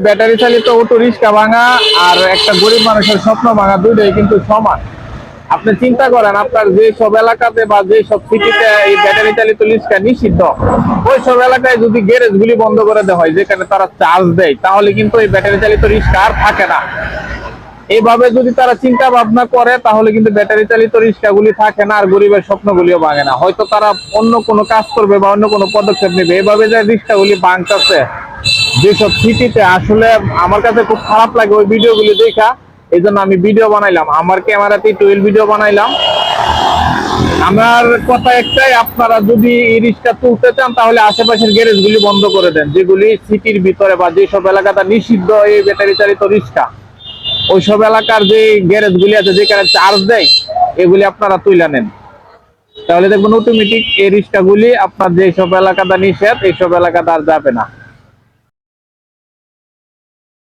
Battery চালিত auto rickshaw ভাঙা আর একটা গরিব মানুষের স্বপ্ন ভাঙা দুইটাই কিন্তু সমান। আপনি চিন্তা করেন, আপনার যে সব এলাকাতে বা যে সব সিটিতে এই ব্যাটারি চালিত রিক্সা নিষিদ্ধ, ওই সব এলাকায় যদি গ্যারেজ গুলি বন্ধ করে দেওয়া হয় যেখানে তারা চার্জ দেয়, তাহলে কিন্তু এই ব্যাটারি চালিত রিক্সা আর থাকে না। এইভাবে যদি তারা চিন্তা ভাবনা করে তাহলে কিন্তু ব্যাটারি চালিত রিক্সাগুলি থাকে না, আর গরিবের স্বপ্নগুলিও ভাঙে না। হয়তো তারা অন্য কোনো কাজ করবে বা অন্য কোনো পদক্ষেপ নেবে। এইভাবে যে রিক্সাগুলি ভাঙতেছে যেসব সিটিতে, আসলে আমার কাছে খুব খারাপ লাগে ওই ভিডিওগুলি দেখা। এই জন্য আমি ভিডিও বানাইলাম, আমার ক্যামেরাতে টুইল ভিডিও বানাইলাম। আমার কথা একটাই, আপনারা যদি এই রিক্সা তুলতে চান তাহলে আশেপাশের গ্যারেজ গুলি বন্ধ করে দেন, যেগুলি সিটির ভিতরে বা যেসব এলাকাটা নিষিদ্ধ এই ব্যাটারি চালিত রিক্সা, ওইসব এলাকার যে গ্যারেজ গুলি আছে যেখানে চার্জ দেয়, এগুলি আপনারা তুলে নেন। তাহলে দেখবেন অটোমেটিক এই রিক্সা গুলি আপনার যেসব এলাকাটা নিষেধ এইসব এলাকাটা আর যাবে না।